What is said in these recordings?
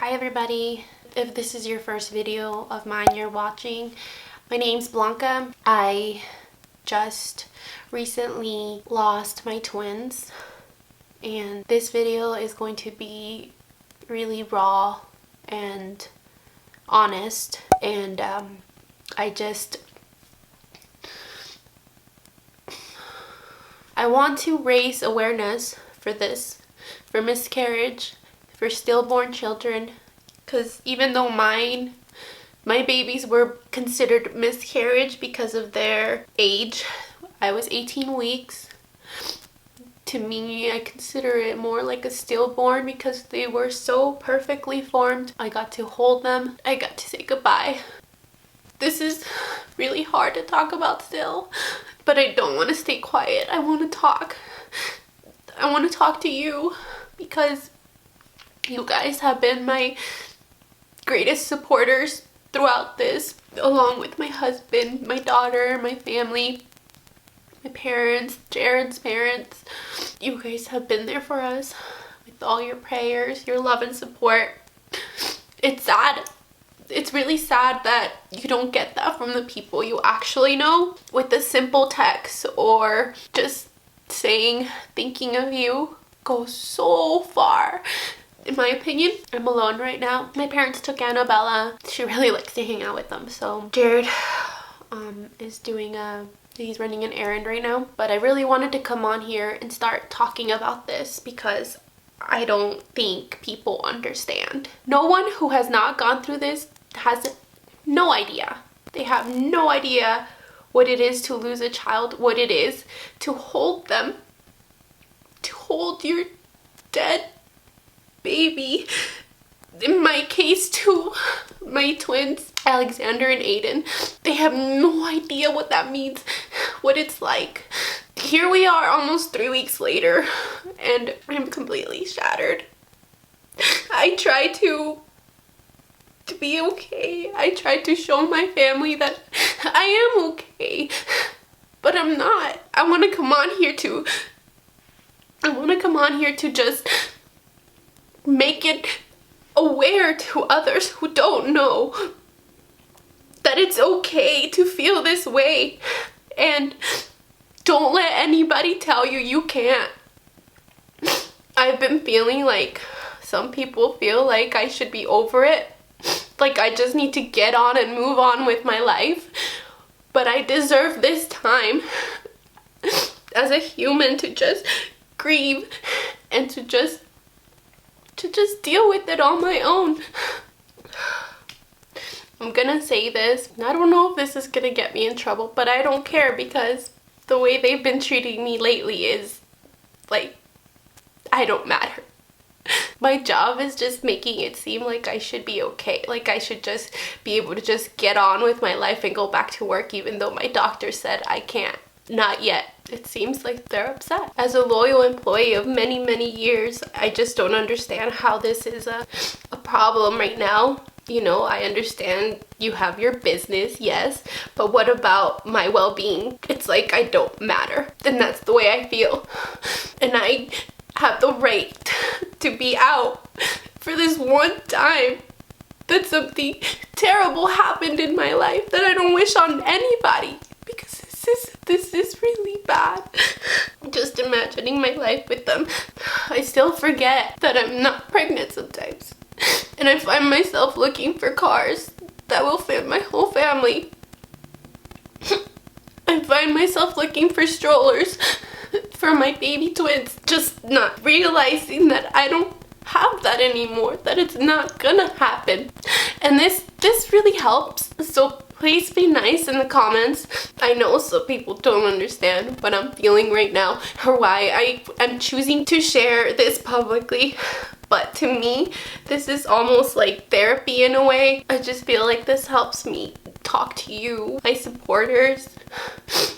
Hi everybody, if this is your first video of mine you're watching, my name's Blanca. I just recently lost my twins and this video is going to be really raw and honest, and I want to raise awareness for this, for miscarriage, for stillborn children, because even though my babies were considered miscarriage because of their age, I was 18 weeks. To me, I consider it more like a stillborn because they were so perfectly formed. I got to hold them. I got to say goodbye. This is really hard to talk about still, but I don't want to stay quiet. I want to talk. I want to talk to you because you guys have been my greatest supporters throughout this, along with my husband, my daughter, my family, my parents, Jared's parents. You guys have been there for us with all your prayers, your love and support. It's sad. It's really sad that you don't get that from the people you actually know with a simple text or just saying thinking of you goes so far. In my opinion, I'm alone right now. My parents took Annabella. She really likes to hang out with them. So Jared is he's running an errand right now. But I really wanted to come on here and start talking about this because I don't think people understand. No one who has not gone through this has no idea. They have no idea what it is to lose a child, what it is to hold them, to hold your dead baby. In my case too, my twins, Alexander and Aiden, they have no idea what that means, what it's like. Here we are almost 3 weeks later and I'm completely shattered. I try to be okay. I try to show my family that I am okay, but I'm not. I want to come on here to just make it aware to others who don't know that it's okay to feel this way, and don't let anybody tell you you can't. I've been feeling like some people feel like I should be over it, like I just need to get on and move on with my life, but I deserve this time as a human to just grieve and to just deal with it on my own. I'm gonna say this, I don't know if this is gonna get me in trouble, but I don't care because the way they've been treating me lately is like, I don't matter. My job is just making it seem like I should be okay, like I should just be able to just get on with my life and go back to work even though my doctor said I can't. Not yet. It seems like they're upset. As a loyal employee of many years, I just don't understand how this is a problem right now. You know, I understand you have your business, yes, but what about my well-being? It's like I don't matter, and that's the way I feel. And I have the right to be out for this one time that something terrible happened in my life that I don't wish on anybody, because this is really bad. Just imagining my life with them, I still forget that I'm not pregnant sometimes. And I find myself looking for cars that will fit my whole family. I find myself looking for strollers for my baby twins, just not realizing that I don't have that anymore, that it's not gonna happen. And this really helps, so please be nice in the comments. I know some people don't understand what I'm feeling right now or why I am choosing to share this publicly, but to me this is almost like therapy in a way. I just feel like this helps me talk to you, my supporters,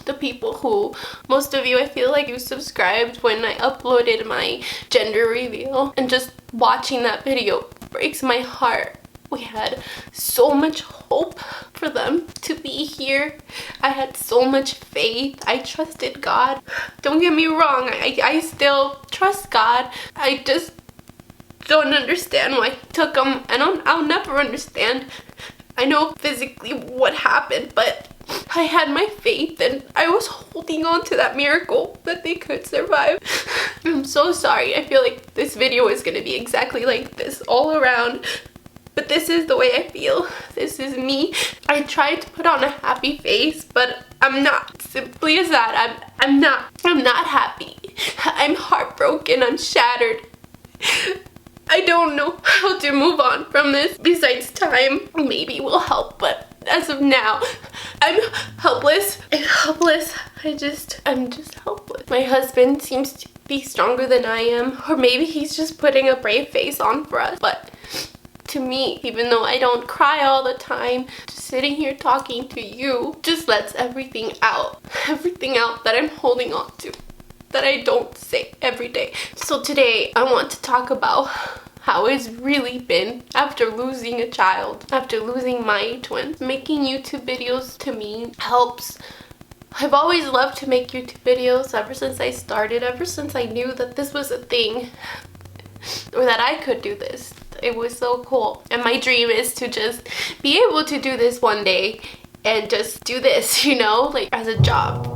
the people who, most of you I feel like you subscribed when I uploaded my gender reveal, and just watching that video breaks my heart. We had so much hope for them to be here. I had so much faith. I trusted God. Don't get me wrong, I still trust God. I just don't understand why he took them. I'll never understand. I know physically what happened, but I had my faith and I was holding on to that miracle that they could survive. I'm so sorry. I feel like this video is gonna be exactly like this all around. But this is the way I feel. This is me. I tried to put on a happy face, but I'm not. Simply as that, I'm not happy. I'm heartbroken. I'm shattered. I don't know how to move on from this. Besides time, maybe will help, but as of now, I'm helpless. I'm helpless. I'm just helpless. My husband seems to be stronger than I am, or maybe he's just putting a brave face on for us, but to me, even though I don't cry all the time, just sitting here talking to you just lets everything out that I'm holding on to, that I don't say every day. So today I want to talk about how it's really been after losing a child, after losing my twins. Making YouTube videos to me helps. I've always loved to make YouTube videos ever since I started, ever since I knew that this was a thing, or that I could do this. It was so cool. And my dream is to just be able to do this one day and just do this, you know, like as a job.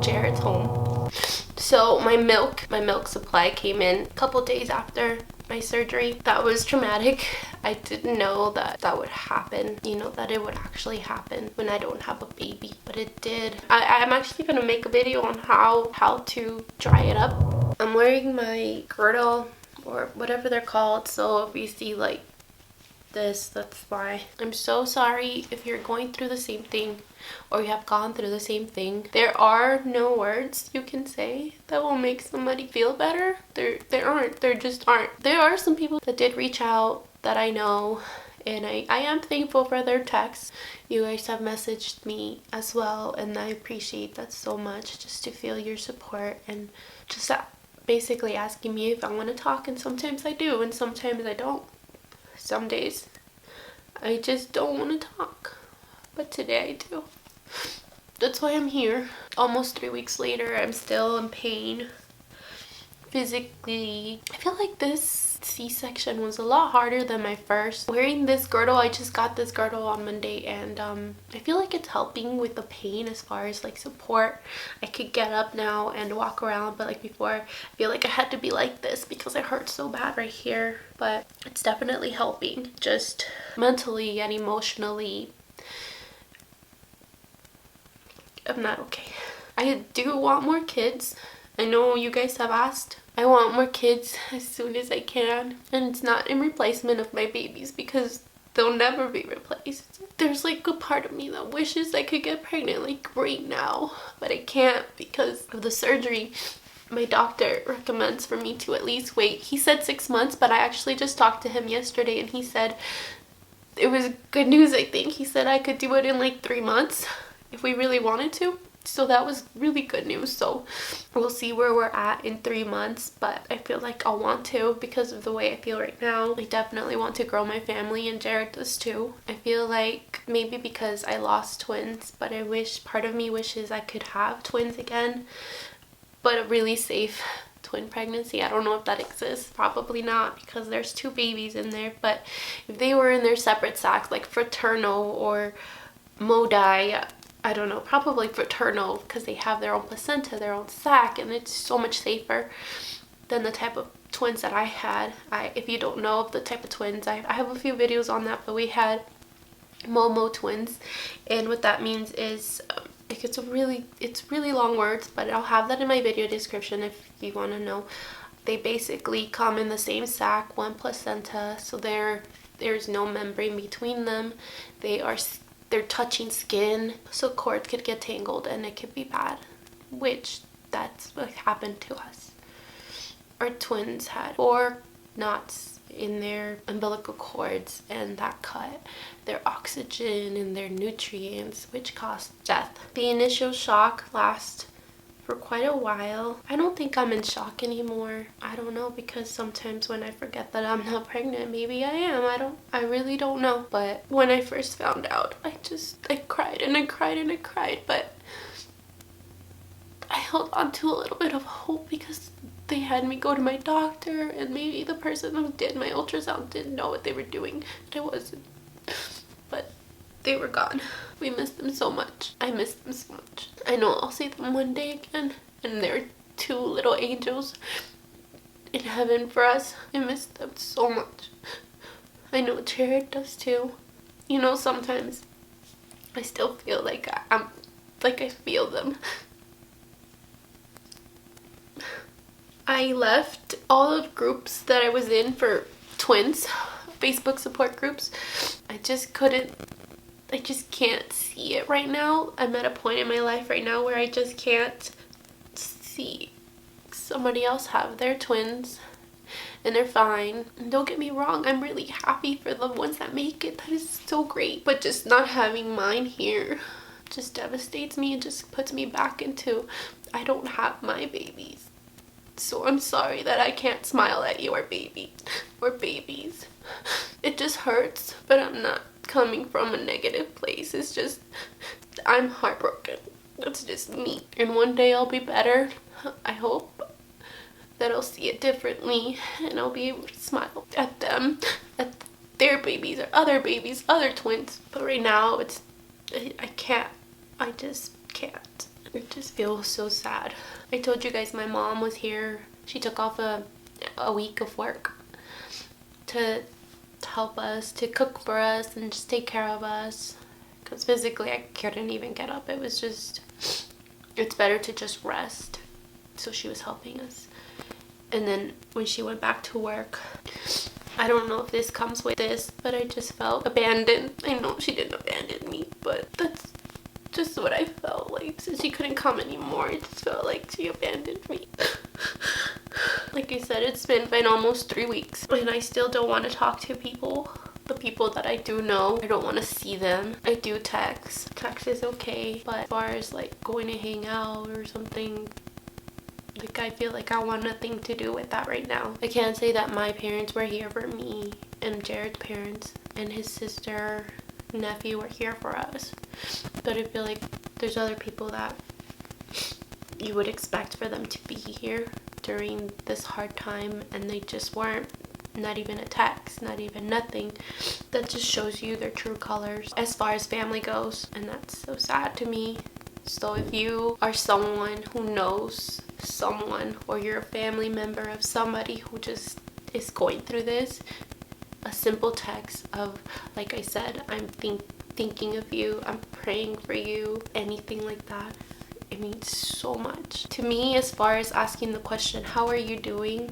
Jared's home. So my milk supply came in a couple days after my surgery. That was traumatic. I didn't know that that would happen, you know, that it would actually happen when I don't have a baby, but it did. I'm actually gonna make a video on how to dry it up. I'm wearing my girdle or whatever they're called, so if you see like this, that's why. I'm so sorry if you're going through the same thing or you have gone through the same thing. There are no words you can say that will make somebody feel better. There aren't. There just aren't. There are some people that did reach out that I know, and I am thankful for their texts. You guys have messaged me as well, and I appreciate that so much, just to feel your support and just basically asking me if I want to talk, and sometimes I do and sometimes I don't. Some days I just don't want to talk, but today I do. That's why I'm here. Almost 3 weeks later, I'm still in pain physically. I feel like this C-section was a lot harder than my first. Wearing this girdle, I just got this girdle on Monday, and I feel like it's helping with the pain as far as like support. I could get up now and walk around, but like before, I feel like I had to be like this because it hurts so bad right here. But it's definitely helping, just mentally and emotionally. I'm not okay. I do want more kids. I know you guys have asked. I want more kids as soon as I can, and it's not in replacement of my babies because they'll never be replaced. There's like a part of me that wishes I could get pregnant like right now, but I can't because of the surgery. My doctor recommends for me to at least wait. He said 6 months, but I actually just talked to him yesterday and he said it was good news. I think he said I could do it in like 3 months if we really wanted to. So that was really good news. So we'll see where we're at in 3 months, but I feel like I'll want to because of the way I feel right now. I definitely want to grow my family, and Jared does too. I feel like maybe because I lost twins, but part of me wishes I could have twins again, but a really safe twin pregnancy. I don't know if that exists. Probably not, because there's 2 babies in there, but if they were in their separate sacs, like fraternal or modi, I don't know, probably fraternal, because they have their own placenta, their own sac, and it's so much safer than the type of twins that I had. If you don't know of the type of twins, I have a few videos on that, but we had momotwins, and what that means is like it's really long words, but I'll have that in my video description if you want to know. They basically come in the same sac, one placenta, so there's no membrane between them. They're touching skin, so cords could get tangled and it could be bad, which that's what happened to us. Our twins had 4 knots in their umbilical cords, and that cut their oxygen and their nutrients, which caused death. The initial shock lasts for quite a while. I don't think I'm in shock anymore. I don't know, because sometimes when I forget that I'm not pregnant, maybe I am. I really don't know. But when I first found out, I cried and I cried and I cried, but I held on to a little bit of hope because they had me go to my doctor, and maybe the person who did my ultrasound didn't know what they were doing. I wasn't. But they were gone. We missed them so much. I miss them so much. I know I'll see them one day again, and they're 2 little angels in heaven for us. I miss them so much. I know Jared does too. You know, sometimes I still feel like I feel them. I left all of the groups that I was in for twins, Facebook support groups. I just can't see it right now. I'm at a point in my life right now where I just can't see somebody else have their twins and they're fine. And don't get me wrong, I'm really happy for the ones that make it. That is so great. But just not having mine here just devastates me. It just puts me back into, I don't have my babies. So I'm sorry that I can't smile at your baby or babies. It just hurts, but I'm not coming from a negative place. It's just, I'm heartbroken. That's just me. And one day I'll be better. I hope that I'll see it differently and I'll be able to smile at them, at their babies or other babies, other twins. But right now I can't. I just can't. It just feels so sad. I told you guys my mom was here. She took off a week of work to help us, to cook for us and just take care of us. Because physically I couldn't even get up. It was just, it's better to just rest. So she was helping us. And then when she went back to work, I don't know if this comes with this, but I just felt abandoned. I know she didn't abandon me, but that's just what I felt like. Since she couldn't come anymore, I just felt like she abandoned me. Like I said, it's been almost 3 weeks and I still don't want to talk to people. The people that I do know, I don't want to see them. I do text. Text is okay, but as far as like going to hang out or something, like I feel like I want nothing to do with that right now. I can't say that my parents were here for me and Jared's parents and his sister, nephew were here for us. But I feel like there's other people that you would expect for them to be here during this hard time and they just weren't. Not even a text, not even nothing. That just shows you their true colors as far as family goes, and that's so sad to me. So if you are someone who knows someone or you're a family member of somebody who just is going through this, a simple text of, like I said, I'm thinking of you, I'm praying for you, anything like that, it means so much to me. As far as asking the question, how are you doing,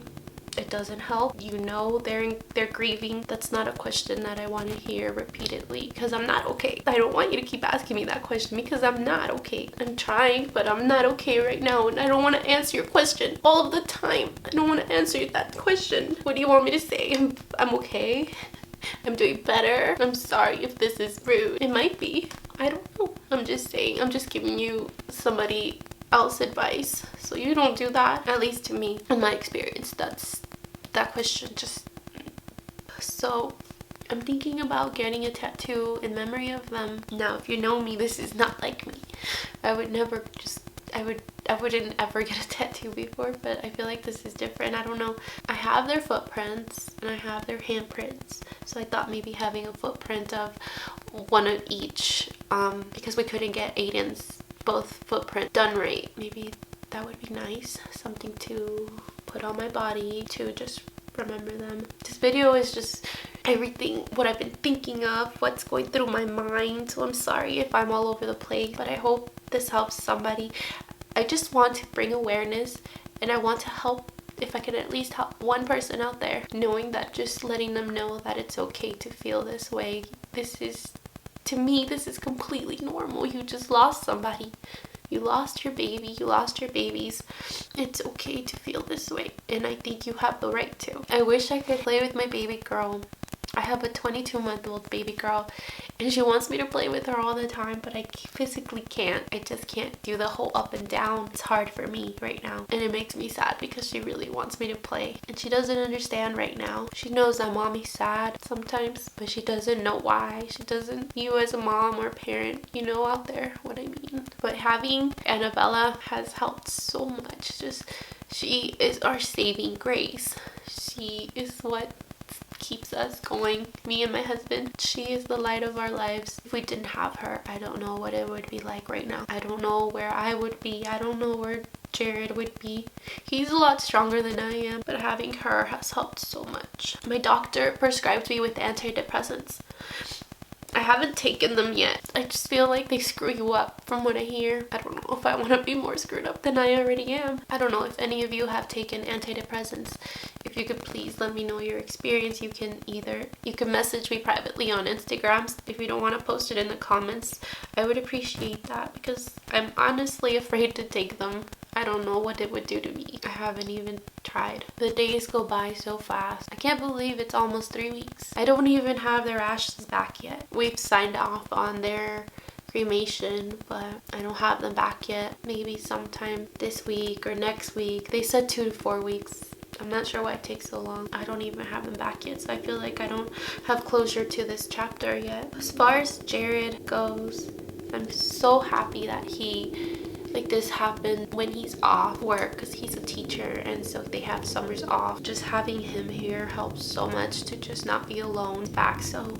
it doesn't help. You know they're grieving. That's not a question that I want to hear repeatedly, because I'm not okay. I don't want you to keep asking me that question because I'm not okay. I'm trying, but I'm not okay right now, and I don't want to answer your question all of the time. I don't want to answer that question. What do you want me to say? I'm okay. I'm doing better. I'm sorry if this is rude. It might be. I don't know. I'm just saying. I'm just giving you somebody else advice, so you don't do that. At least to me, in my experience, that question just. So I'm thinking about getting a tattoo in memory of them. Now, if you know me, this is not like me. I wouldn't ever get a tattoo before, but I feel like this is different. I don't know. I have their footprints and I have their handprints, so I thought maybe having a footprint of one of each, because we couldn't get Aiden's both footprint done right. Maybe that would be nice. Something to put on my body to just remember them. This video is just everything, what I've been thinking of, what's going through my mind. So I'm sorry if I'm all over the place, but I hope this helps somebody. I just want to bring awareness, and I want to help. If I can at least help one person out there, knowing that, just letting them know that it's okay to feel this way. This is, to me, this is completely normal. You just lost somebody. You lost your baby. You lost your babies. It's okay to feel this way, and I think you have the right to. I wish I could play with my baby girl. I have a 22-month-old baby girl, and she wants me to play with her all the time, but I physically can't. I just can't do the whole up and down. It's hard for me right now, and it makes me sad because she really wants me to play, and she doesn't understand right now. She knows that mommy's sad sometimes, but she doesn't know why. She doesn't. You as a mom or parent, you know out there what I mean. But having Annabella has helped so much. Just She is our saving grace. She is what keeps us going, me and my husband. She is the light of our lives. If we didn't have her, I don't know what it would be like right now. I don't know where I would be. I don't know where Jared would be. He's a lot stronger than I am, but having her has helped so much. My doctor prescribed me with antidepressants. I haven't taken them yet. I just feel like they screw you up from what I hear. I don't know if I want to be more screwed up than I already am. I don't know if any of you have taken antidepressants. If you could please let me know your experience. You can message me privately on Instagram. If you don't want to post it in the comments, I would appreciate that because I'm honestly afraid to take them. I don't know what it would do to me. I haven't even tried. The days go by so fast. I can't believe it's almost 3 weeks. I don't even have their ashes back yet. We've signed off on their cremation, but I don't have them back yet. Maybe sometime this week or next week. They said 2 to 4 weeks. I'm not sure why it takes so long. I don't even have them back yet, so I feel like I don't have closure to this chapter yet. As far as Jared goes, I'm so happy that this happened when he's off work because he's a teacher, and so they have summers off. Just having him here helps so much to just not be alone back. So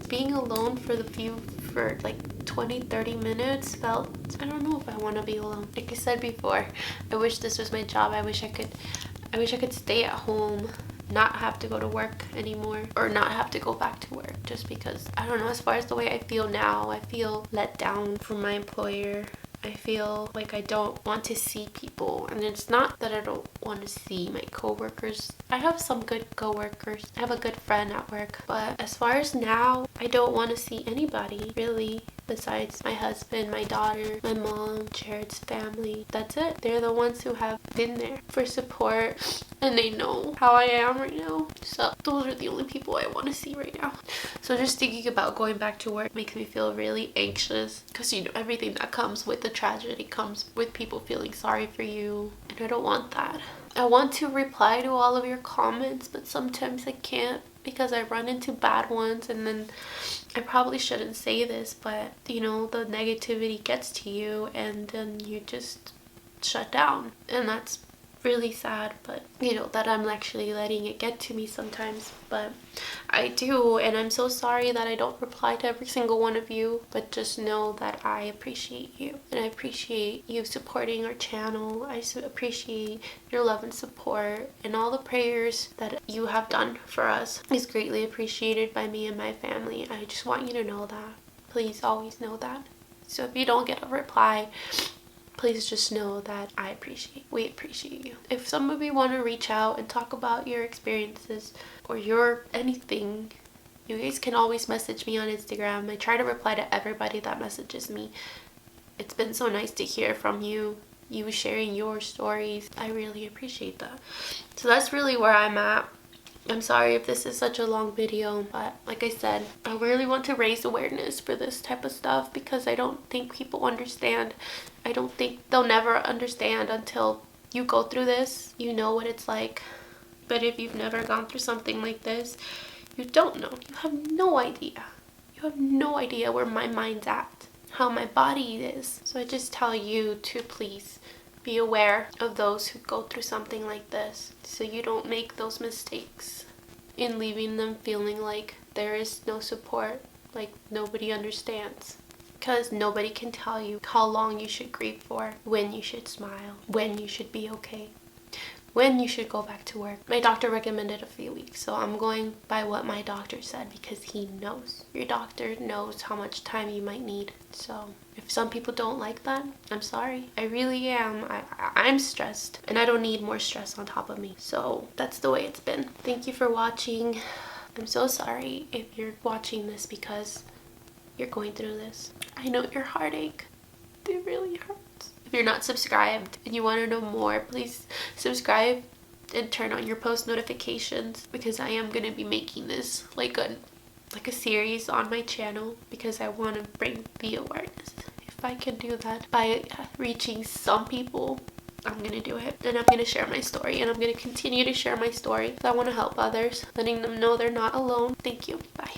being alone for like 20-30 minutes felt, I don't know if I want to be alone. Like I said before, I wish this was my job. I wish I could stay at home, not have to go to work anymore, or not have to go back to work, just because, I don't know, as far as the way I feel now, I feel let down from my employer. I feel like I don't want to see people, and it's not that I don't want to see my coworkers. I have some good coworkers. I have a good friend at work, but as far as now, I don't want to see anybody really besides my husband, my daughter, my mom, Jared's family. That's it. They're the ones who have been there for support, and they know how I am right now. So those are the only people I want to see right now. So just thinking about going back to work makes me feel really anxious, because everything that comes with the tragedy comes with people feeling sorry for you, and I don't want that. I want to reply to all of your comments, but sometimes I can't because I run into bad ones, and then I probably shouldn't say this, but the negativity gets to you and then you just shut down, and that's really sad. But that I'm actually letting it get to me sometimes, but I do, and I'm so sorry that I don't reply to every single one of you, but just know that I appreciate you, and I appreciate you supporting our channel. I appreciate your love and support, and all the prayers that you have done for us is greatly appreciated by me and my family. I just want you to know that. Please always know that. So if you don't get a reply, please just know that we appreciate you. If some of you want to reach out and talk about your experiences or your anything, you guys can always message me on Instagram. I try to reply to everybody that messages me. It's been so nice to hear from you sharing your stories. I really appreciate that. So that's really where I'm at. I'm sorry if this is such a long video, but like I said, I really want to raise awareness for this type of stuff because I don't think people understand. I don't think they'll never understand until you go through this. You know what it's like. But if you've never gone through something like this, you don't know. You have no idea. You have no idea where my mind's at, how my body is. So I just tell you to please be aware of those who go through something like this, so you don't make those mistakes in leaving them feeling like there is no support, like nobody understands. Because nobody can tell you how long you should grieve for, when you should smile, when you should be okay, when you should go back to work. My doctor recommended a few weeks, so I'm going by what my doctor said because he knows. Your doctor knows how much time you might need. So if some people don't like that, I'm sorry. I really am. I'm stressed, and I don't need more stress on top of me. So that's the way it's been. Thank you for watching. I'm so sorry if you're watching this because you're going through this. I know your heartache. It really hurts. If you're not subscribed and you want to know more, please subscribe and turn on your post notifications, because I am going to be making this like a series on my channel, because I want to bring the awareness. If I can do that by reaching some people, I'm going to do it. And I'm going to share my story, and I'm going to continue to share my story. I want to help others, letting them know they're not alone. Thank you. Bye.